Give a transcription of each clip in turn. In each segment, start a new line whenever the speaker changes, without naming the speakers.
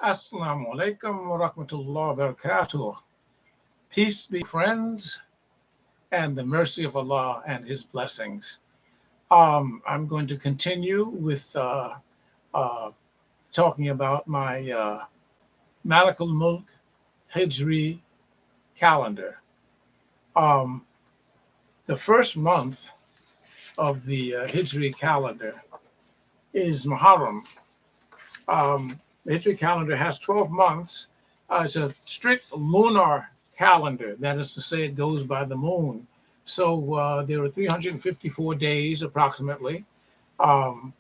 Assalamu alaikum wa rahmatullahi wa barakatuh. Peace be friends and the mercy of Allah and His blessings. I'm going to continue with uh, talking about my Malik-ul-Mulk Hijri Calendar. Um, the first month of the Hijri calendar is Muharram. The Hijri calendar has 12 months. It's a strict lunar calendar. That is to say, it goes by the moon. So there are 354 days approximately, um,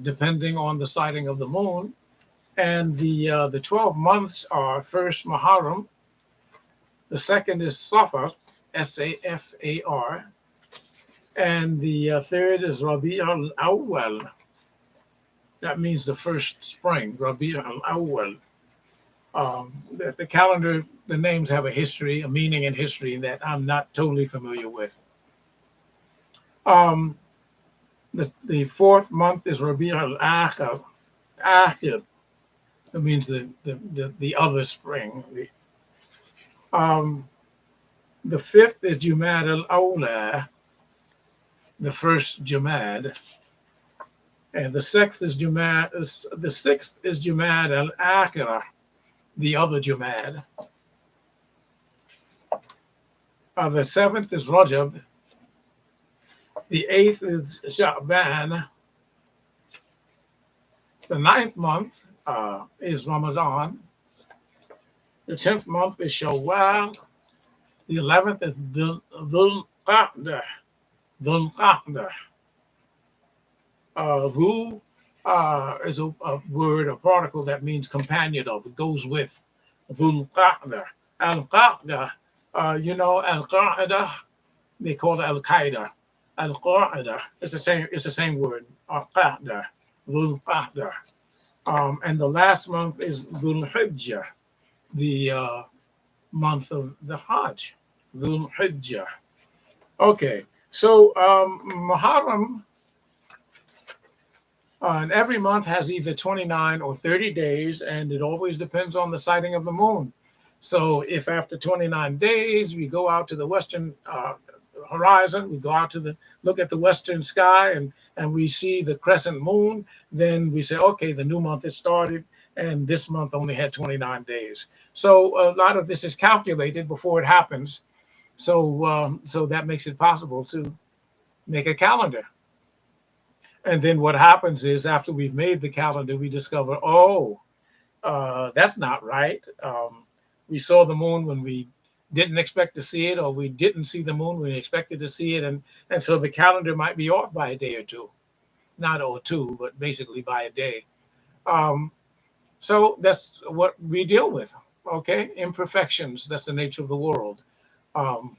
depending on the sighting of the moon. And the 12 months are first Muharram, the second is Safar, Safar, and the third is Rabi al-Awwal. That means the first spring, Rabi al-Awwal. The calendar, the names have a history, a meaning in history that I'm not totally familiar with. Um, the fourth month is Rabi al-Akhir. Akhir, that means the other spring. Um, the fifth is Jumad al-Awla, the first Jumad. And the sixth is Jumad al-Akhirah, the other Jumad. The seventh is Rajab. The eighth is Sha'ban. The ninth month is Ramadan. The 10th month is Shawwal. The 11th is Dhul Qa'dah. Dhul Qa'dah. Dhu is a word, a particle that means companion of, it goes with. Dhul Qa'dah. Al-Qa'dah, Al-Qa'idah, they call it Al-Qaeda. Al-Qa'idah, it's the same word, Al-Qa'idah, Dhul Qa'dah. And the last month is Dhul Hijjah, the month of the Hajj, Dhul Hijjah. Okay, so Muharram, and every month has either 29 or 30 days, and it always depends on the sighting of the moon. So if after 29 days we go out to the western horizon, we go out to look at the western sky, and we see the crescent moon, then we say, okay, the new month has started, and this month only had 29 days. So a lot of this is calculated before it happens. So that makes it possible to make a calendar. And then what happens is after we've made the calendar, we discover, that's not right. We saw the moon when we didn't expect to see it, or we didn't see the moon when we expected to see it. And so the calendar might be off by a day or two, not or two, but basically by a day. Um, so that's what we deal with. Okay. Imperfections. That's the nature of the world. Um,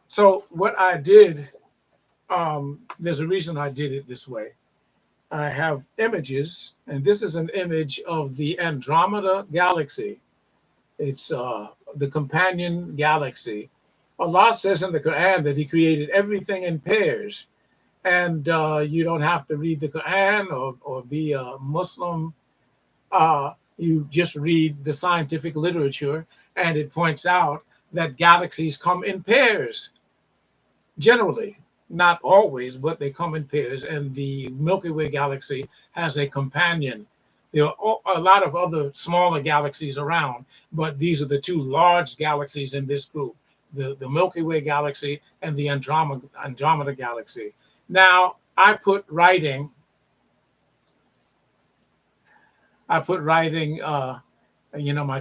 so what I did, there's a reason I did it this way. I have images, and this is an image of the Andromeda galaxy. It's the companion galaxy. Allah says in the Quran that He created everything in pairs, and you don't have to read the Quran or be a Muslim. You just read the scientific literature, and it points out that galaxies come in pairs, generally. Not always, but they come in pairs, and the Milky Way galaxy has a companion. There are a lot of other smaller galaxies around, but these are the two large galaxies in this group, the Milky Way galaxy and the Andromeda galaxy. Now, my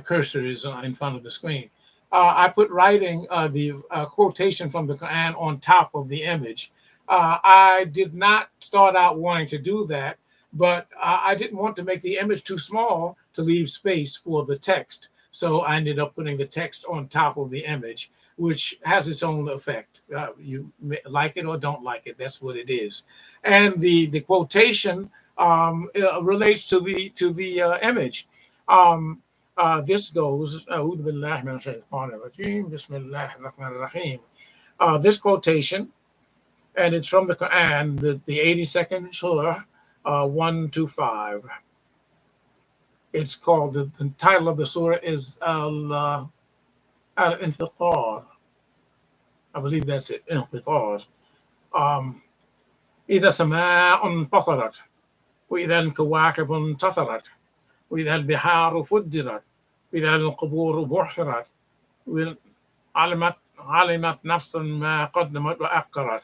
cursor is in front of the screen. I put writing the quotation from the Quran on top of the image. I did not start out wanting to do that, but I didn't want to make the image too small to leave space for the text. So I ended up putting the text on top of the image, which has its own effect. You like it or don't like it, that's what it is. And the quotation relates to the image. This goes, this quotation, and it's from the Quran, the 82nd surah, 1 to 5. It's called, the title of the surah is Al-Infitar. I believe that's it, Infitar. Um, إذا السماء انفطرت وإذا الكواكب انتثرت وإذا البحار فجرت وإذا القبور بعثرت علمت نفس ما قدمت وأخرت.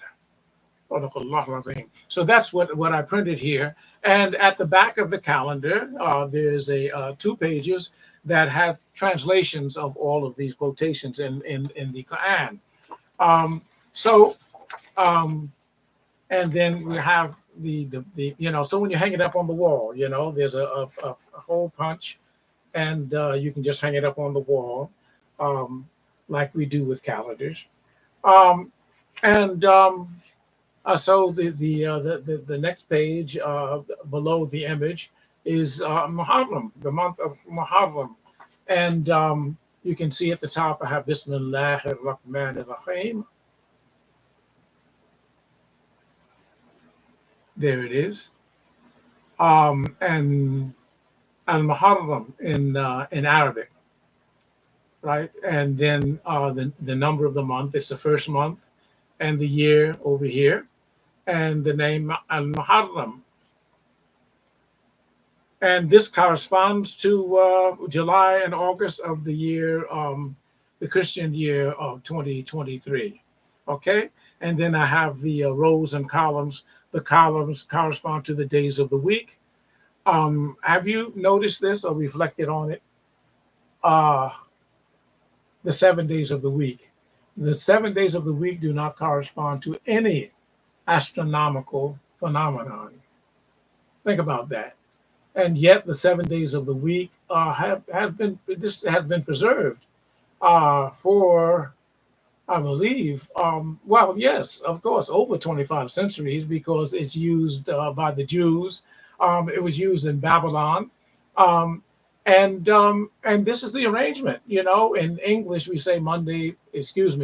So that's what I printed here. And at the back of the calendar, there's two pages that have translations of all of these quotations in the Quran. Um, so, um, and then we have so when you hang it up on the wall, there's a hole punch, and you can just hang it up on the wall, um, like we do with calendars. Um, and So the next page below the image is Muharram, the month of Muharram, and you can see at the top I have Bismillahir Rahmanir Rahim. There it is, and Al Muharram in Arabic, right? And then the number of the month. It's the first month, and the year over here, and the name Al Muharram. And this corresponds to July and August of the year, the Christian year of 2023. Okay, and then I have the rows and columns. The columns correspond to the days of the week. Have you noticed this or reflected on it? Uh, the 7 days of the week. The 7 days of the week do not correspond to any astronomical phenomenon. Think about that. And yet the 7 days of the week have been preserved for, I believe, yes, of course, over 25 centuries, because it's used by the Jews. It was used in Babylon. Um, and this is the arrangement. In English, we say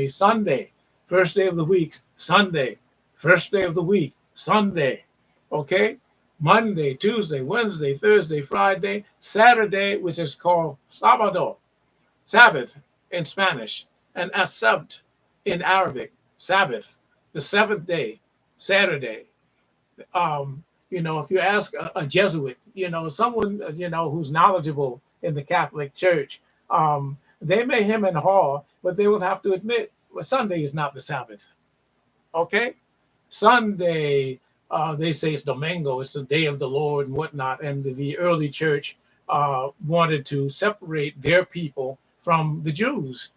Sunday, first day of the week, Sunday, first day of the week, Sunday. Okay? Monday, Tuesday, Wednesday, Thursday, Friday, Saturday, which is called Sabado, Sabbath in Spanish, and Asabt in Arabic, Sabbath, the seventh day, Saturday. If you ask a Jesuit, someone, who's knowledgeable in the Catholic Church, they may hem and haw, but they will have to admit, well, Sunday is not the Sabbath. Okay? Sunday, they say it's Domingo, it's the day of the Lord and whatnot. And the early church wanted to separate their people from the Jews.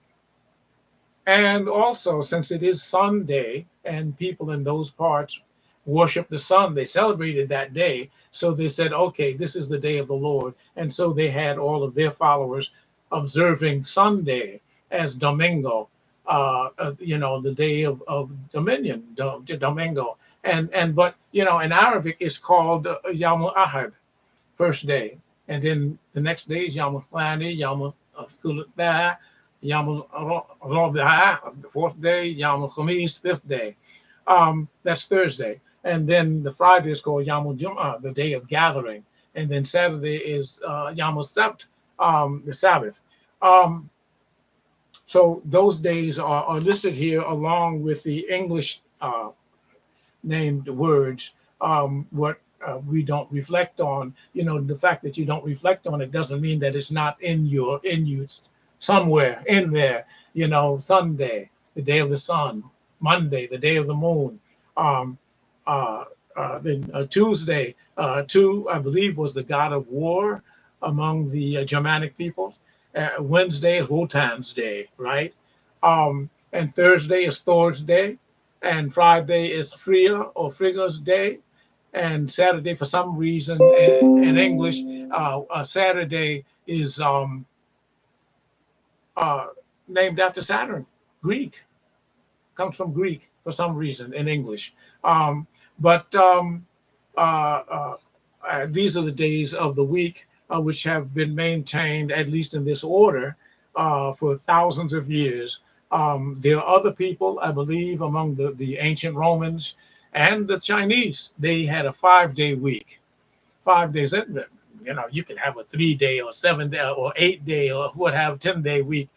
And also, since it is Sunday and people in those parts worship the sun, they celebrated that day. So they said, okay, this is the day of the Lord. And so they had all of their followers observing Sunday as Domingo, the day of dominion, Domingo. But in Arabic it's called Yawm Ahad, first day, and then the next day is Yawm Thani, Yawm Thulutha, Yawm Rabi'ah, the fourth day, Yawm Khamis, fifth day. That's Thursday, and then the Friday is called Yawm Jum'ah, the day of gathering, and then Saturday is Yawm Sabt, the Sabbath. So those days are listed here along with the English named words. What we don't reflect on, the fact that you don't reflect on it doesn't mean that it's not in you somewhere in there. Sunday, the day of the sun; Monday, the day of the moon; then Tuesday, two, I believe, was the god of war among the Germanic peoples. Wednesday is Wotan's day, right? And Thursday is Thor's day, and Friday is Freya or Frigga's day, and Saturday, for some reason, in English, Saturday is named after Saturn, Greek, comes from Greek for some reason in English. But these are the days of the week which have been maintained, at least in this order, for thousands of years. There are other people, I believe, among the ancient Romans and the Chinese. They had a 5-day week. 5 days. You can have a 3 day or 7 day or 8 day or what have 10 day week,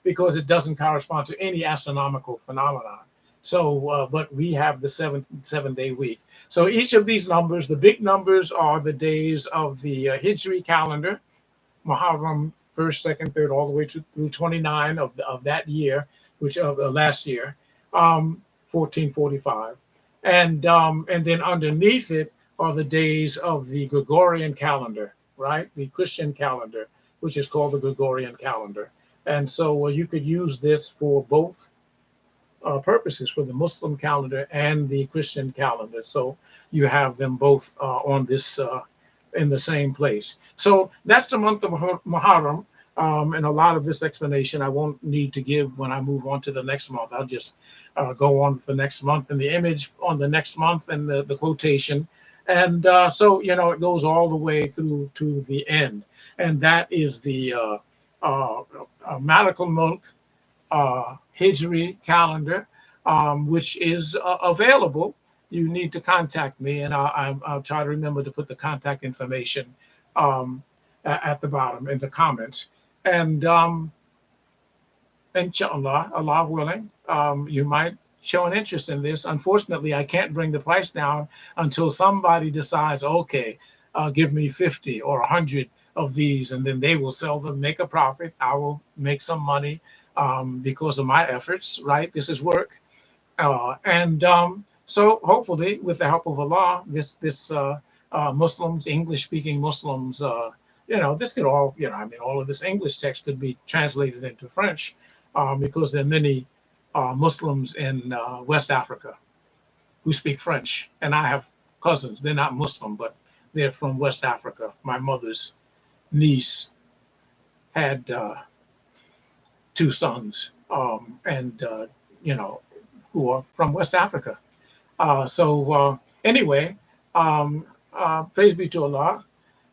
because it doesn't correspond to any astronomical phenomenon. So, but we have the 7 day week. So each of these numbers, the big numbers, are the days of the Hijri calendar, Muharram, first, second, third, all the way through 29 of that year, which of last year, 1445, and then underneath it are the days of the Gregorian calendar, right? The Christian calendar, which is called the Gregorian calendar. And so you could use this for both purposes, for the Muslim calendar and the Christian calendar. So you have them both on this in the same place. So that's the month of Muharram. And a lot of this explanation I won't need to give when I move on to the next month. I'll just go on with the next month and the image on the next month and the quotation. And so, it goes all the way through to the end. And that is the Malik-ul-Mulk Hijri Calendar, which is available. You need to contact me, and I'll try to remember to put the contact information um, at the bottom in the comments. And inshallah, Allah willing, you might show an interest in this. Unfortunately, I can't bring the price down until somebody decides, okay, give me 50 or 100 of these, and then they will sell them, make a profit. I will make some money because of my efforts, right? This is work. And so hopefully, with the help of Allah, this Muslims, English-speaking Muslims, this could all, all of this English text could be translated into French, because there are many Muslims in West Africa who speak French, and I have cousins. They're not Muslim, but they're from West Africa. My mother's niece had two sons, and who are from West Africa. Anyway, praise be to Allah,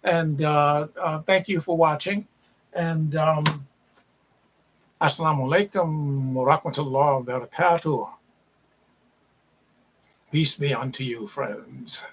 and thank you for watching. And Assalamu alaikum wa rahmatullah wa barakatuh. Peace be unto you, friends.